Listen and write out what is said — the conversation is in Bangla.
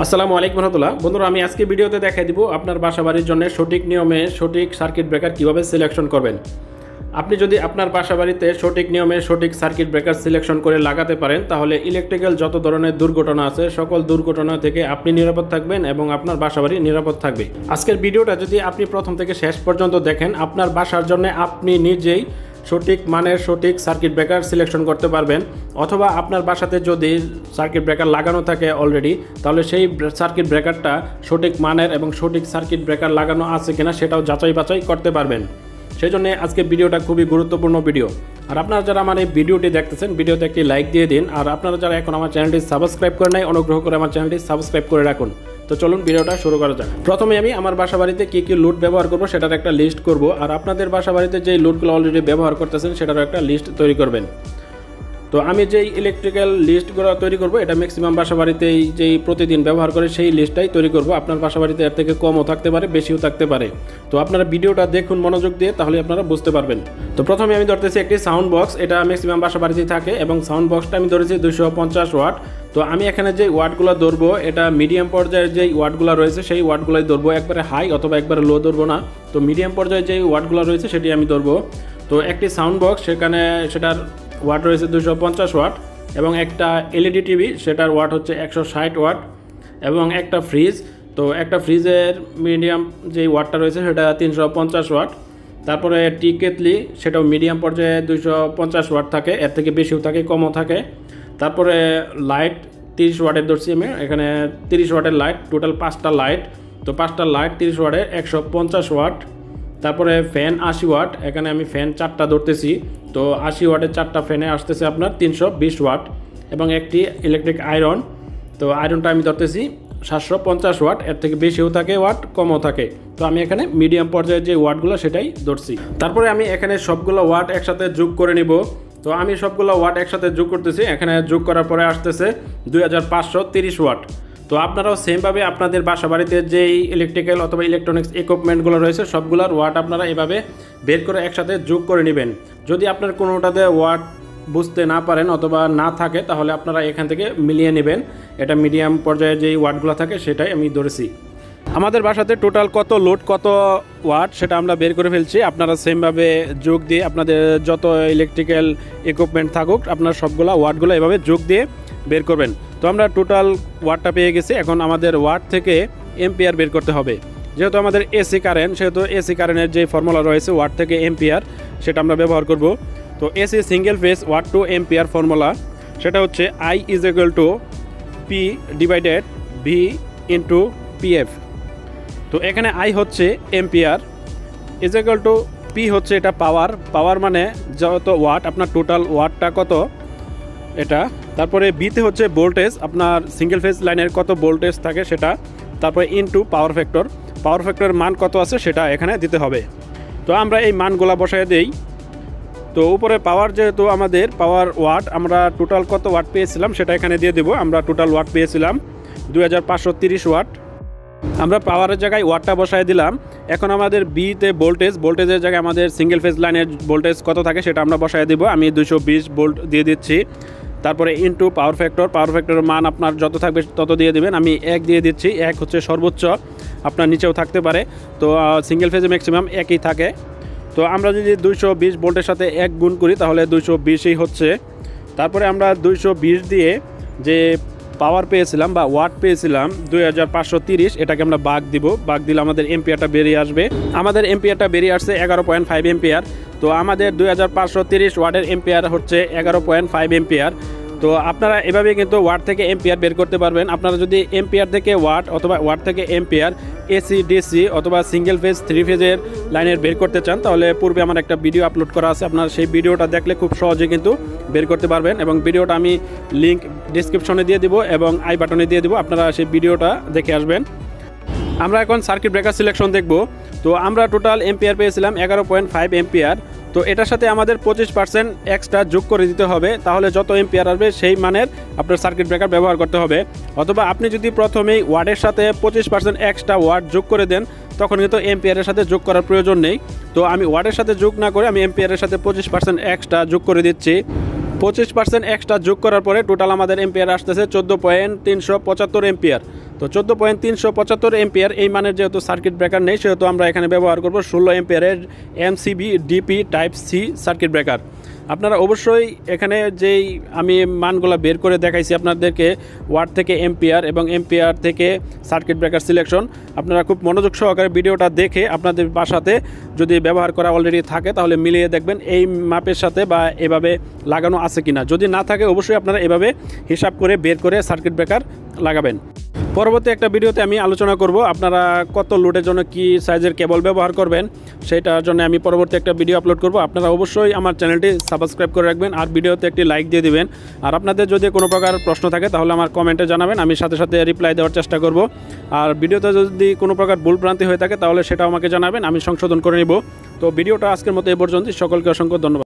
আসসালামু আলাইকুম রহমতুল্লাহ। বন্ধুরা, আমি আজকে ভিডিওতে দেখাই দিব আপনার বাসাবাড়ির জন্য সঠিক নিয়মে সঠিক সার্কিট ব্রেকার কিভাবে সিলেকশন করবেন। আপনি যদি আপনার বাসাবাড়িতে সঠিক নিয়মে সঠিক সার্কিট ব্রেকার সিলেকশন করে লাগাতে পারেন, তাহলে ইলেকট্রিক্যাল যত ধরনের দুর্ঘটনা আছে সকল দুর্ঘটনা থেকে আপনি নিরাপদ থাকবেন এবং আপনার বাসাবাড়ি নিরাপদ থাকবে। আজকের ভিডিওটা যদি আপনি প্রথম থেকে শেষ পর্যন্ত দেখেন, আপনার বাসার জন্য আপনি নিজেই সঠিক মানের সঠিক সার্কিট ব্রেকার সিলেকশন করতে পারবেন। অথবা আপনার বাসাতে যদি সার্কিট ব্রেকার লাগানো থাকে অলরেডি, তাহলে সেই সার্কিট ব্রেকারটা সঠিক মানের এবং সঠিক সার্কিট ব্রেকার লাগানো আছে কিনা সেটাও যাচাই বাছাই করতে পারবেন। সেই জন্য আজকে ভিডিওটা খুবই গুরুত্বপূর্ণ ভিডিও। আর আপনারা যারা আমার এই ভিডিওটি দেখতেছেন, ভিডিওতে একটি লাইক দিয়ে দিন। আর আপনারা যারা এখন আমার চ্যানেলটি সাবস্ক্রাইব করে নাই, অনুগ্রহ করে আমার চ্যানেলটি সাবস্ক্রাইব করে রাখুন। তো চলুন ভিডিওটা শুরু করা যাক। প্রথমে আমি আমার বাসাবাড়িতে কী কী লুট ব্যবহার করব সেটার একটা লিস্ট করব। আর আপনাদের বাসাবাড়িতে যেই লুটগুলো অলরেডি ব্যবহার করতেছেন সেটারও একটা লিস্ট তৈরি করবেন। তো আমি যেই ইলেকট্রিক্যাল লিস্টগুলো তৈরি করব, এটা ম্যাক্সিমাম বাসাবাড়িতেই যেই প্রতিদিন ব্যবহার করে সেই লিস্টটাই তৈরি করব। আপনার বাসাবাড়িতে এর থেকে কমও থাকতে পারে, বেশিও থাকতে পারে। তো আপনারা ভিডিওটা দেখুন মনোযোগ দিয়ে, তাহলে আপনারা বুঝতে পারবেন। তো প্রথমে আমি ধরতেছি একটি সাউন্ড বক্স। এটা ম্যাক্সিমাম বাসাবাড়িতেই থাকে এবং সাউন্ড বক্সটা আমি ধরেছি 250 ওয়াট। তো আমি এখানে যে ওয়াটগুলো ধরবো, এটা মিডিয়াম পর্যায়ের যেই ওয়াটগুলো রয়েছে সেই ওয়াটগুলোই ধরবো, একবারে হাই অথবা একবারে লো ধরবো না। তো মিডিয়াম পর্যায়ে যেই ওয়াটগুলো রয়েছে সেটি আমি ধরবো। তো একটি সাউন্ড বক্স, সেটার ওয়াট রয়েছে 250 ওয়াট, এবং একটা এলইডি টিভি, সেটার ওয়াট হচ্ছে 160 ওয়াট, এবং একটা ফ্রিজ। তো একটা ফ্রিজের মিডিয়াম যেই ওয়াটটা রয়েছে সেটা 350 ওয়াট। তারপরে টি কেতলি, সেটাও মিডিয়াম পর্যায়ে 250 ওয়াট থাকে, এর থেকে বেশিও থাকে, কমও থাকে। তারপরে লাইট 30 ওয়াটের ধরছি আমি, এখানে 30 ওয়াটের লাইট, টোটাল 5টা লাইট। তো 5টা লাইট 30 ওয়াটের 150 ওয়াট। তারপরে ফ্যান 80 ওয়াট, এখানে আমি ফ্যান 4টা ধরতেছি। তো 80 ওয়াটের 4টা ফ্যানে আসতেছে আপনার 320 ওয়াট, এবং একটি ইলেকট্রিক আয়রন। তো আয়রনটা আমি ধরতেছি 750 ওয়াট, এর থেকে বেশিও থাকে ওয়াট, কমও থাকে। তো আমি এখানে মিডিয়াম পর্যায়ের যে ওয়াটগুলো সেটাই ধরছি। তারপরে আমি এখানে সবগুলো ওয়াট একসাথে যোগ করে নিব। তো আমি সবগুলো ওয়াট একসাথে যোগ করতেছি। এখানে যোগ করার পরে আসতেছে 2530 ওয়াট। তো আপনারাও সেমভাবে আপনাদের বাসাবাড়িতে যেই ইলেকট্রিক্যাল অথবা ইলেকট্রনিক্স ইকুইপমেন্টগুলো রয়েছে সবগুলোর ওয়াট আপনারা এভাবে বের করে একসাথে যোগ করে নেবেন। যদি আপনার কোনোটাতে ওয়াট বুঝতে না পারেন অথবা না থাকে, তাহলে আপনারা এখান থেকে মিলিয়ে নেবেন। এটা মিডিয়াম পর্যায়ে যেই ওয়াটগুলো থাকে সেটাই আমি ধরেছি। আমাদের বাসাতে টোটাল কত লোড, কত ওয়াট সেটা আমরা বের করে ফেলছি। আপনারা সেমভাবে যোগ দিয়ে আপনাদের যত ইলেকট্রিক্যাল ইকুইপমেন্ট থাকুক, আপনার সবগুলো ওয়াটগুলো এভাবে যোগ দিয়ে বের করবেন। তো আমরা টোটাল ওয়াটটা পেয়ে গেছি। এখন আমাদের ওয়াট থেকে এম্পিয়ার বের করতে হবে। যেহেতু আমাদের এসি কারেন্ট, সেহেতু এসি কারেন্টের যে ফর্মুলা রয়েছে ওয়াট থেকে এম্পিয়ার, সেটা আমরা ব্যবহার করব। তো AC single phase watt to ampere formula, সেটা হচ্ছে I = P / V × PF। তো এখানে I হচ্ছে এম্পিয়ার, = P হচ্ছে এটা পাওয়ার মানে যত ওয়াট, আপনার টোটাল ওয়াটটা কত এটা। তারপরে বিতে হচ্ছে ভোল্টেজ, আপনার সিঙ্গেল ফেজ লাইনের কত ভোল্টেজ থাকে সেটা। তারপরে ইনটু পাওয়ার ফ্যাক্টরের মান কত আছে সেটা এখানে দিতে হবে। তো আমরা এই মানগুলা বসায় দেই। তো উপরে পাওয়ার, যেহেতু আমাদের পাওয়ার ওয়াট, আমরা টোটাল কত ওয়াট পেয়েছিলাম সেটা এখানে দিয়ে দেবো। আমরা টোটাল ওয়াট পেয়েছিলাম 2530 ওয়াট। আমরা পাওয়ারের জায়গায় ওয়াটটা বসায় দিলাম। এখন আমাদের বিতে ভোল্টেজের জায়গায় আমাদের সিঙ্গেল ফেজ লাইনের ভোল্টেজ কত থাকে সেটা আমরা বসায় দেবো। আমি 220 ভোল্ট দিয়ে দিচ্ছি। তারপরে ইনটু পাওয়ার ফ্যাক্টরের মান আপনার যত থাকবে তত দিয়ে দেবেন। আমি 1 দিয়ে দিচ্ছি। 1 হচ্ছে সর্বোচ্চ, আপনার নিচেও থাকতে পারে। তো সিঙ্গেল ফেজে ম্যাক্সিমাম 1ই থাকে। তো আমরা যদি 220 ভোল্টের সাথে 1 গুণ করি তাহলে 220ই হচ্ছে। তারপরে আমরা 220 দিয়ে যে পাওয়ার পেয়েছিলাম বা ওয়াট পেয়েছিলাম 2530, এটাকে আমরা ভাগ দিলে আমাদের এম্পিয়ারটা বেরিয়ে আসবে। আমাদের এম্পিয়ারটা বেরিয়ে আসছে 11.5 এম্পিয়ার। তো আমাদের 2530 ওয়াটের এম্পিয়ার হচ্ছে 11.5 এম্পিয়ার। তো আপনারা এভাবে কিন্তু ওয়াট থেকে এম্পিয়ার বের করতে পারবেন। আপনারা যদি এম্পিয়ার থেকে ওয়াট অথবা ওয়াট থেকে এম্পিয়ার এসি ডিসি অথবা সিঙ্গেল ফেজ 3 ফেজের লাইনের বের করতে চান, তাহলে পূর্বে আমার একটা ভিডিও আপলোড করা আছে, আপনারা সেই ভিডিওটা দেখলে খুব সহজে কিন্তু বের করতে পারবেন। এবং ভিডিওটা আমি লিঙ্ক ডিসক্রিপশনে দিয়ে দিব এবং আই বাটনে দিয়ে দিব, আপনারা সেই ভিডিওটা দেখে আসবেন। আমরা এখন সার্কিট ব্রেকার সিলেকশন দেখব। তো আমরা টোটাল এম্পিয়ার পেয়েছিলাম 11.5 এম্পিয়ার। তো এটার সাথে আমাদের 25% এক্সট্রা যোগ করে দিতে হবে, তাহলে যত এম্পিয়ার আসবে সেই মানের আপনার সার্কিট ব্রেকার ব্যবহার করতে হবে। অথবা আপনি যদি প্রথমেই ওয়াটের সাথে 25% এক্সট্রা ওয়াট যোগ করে দেন, তখন কিন্তু এম্পিয়ারের সাথে যোগ করার প্রয়োজন নেই। তো আমি ওয়াটের সাথে যোগ না করে আমি এম্পিয়ারের সাথে 25% এক্সট্রা যোগ করে দিচ্ছি। 25% এক্সট্রা যোগ করার পরে টোটাল আমাদের এম্পিয়ার আসতেছে 14.375 এম্পিয়ার। তো 14.375 এম্পিয়ার এই মানের যেহেতু সার্কিট ব্রেকার নেই, সেহেতু আমরা এখানে ব্যবহার করব 16 এম্পিয়ারের MCB DP type C circuit breaker. আপনারা অবশ্যই এখানে যেই আমি মানগুলো বের করে দেখাইছি আপনাদেরকে, ওয়াট থেকে এম্পিয়ার এবং এম্পিয়ার থেকে সার্কিট ব্রেকার সিলেকশন, আপনারা খুব মনোযোগ সহকারে ভিডিওটা দেখে আপনাদের বাসাতে যদি ব্যবহার করা অলরেডি থাকে তাহলে মিলিয়ে দেখবেন এই মাপের সাথে বা এভাবে লাগানো আছে কিনা। যদি না থাকে অবশ্যই আপনারা এভাবে হিসাব করে বের করে সার্কিট ব্রেকার লাগাবেন। পরবর্তী একটা ভিডিওতে আমি আলোচনা করব আপনারা কত লোডের জন্য কি সাইজের কেবল ব্যবহার করবেন, সেটার জন্য আমি পরবর্তী একটা ভিডিও আপলোড করব। আপনারা অবশ্যই আমার চ্যানেলটি সাবস্ক্রাইব করে রাখবেন আর ভিডিওতে একটি লাইক দিয়ে দিবেন। আর আপনাদের যদি কোনো প্রকার প্রশ্ন থাকে তাহলে আমার কমেন্টে জানাবেন, আমি সাথে সাথে রিপ্লাই দেওয়ার চেষ্টা করব। আর ভিডিওতে যদি কোনো প্রকার ভুলভ্রান্তি হয়ে থাকে তাহলে সেটাও আমাকে জানাবেন, আমি সংশোধন করে নিব। তো ভিডিওটা আজকের মতো এই পর্যন্ত। সকলকে অসংখ্য ধন্যবাদ।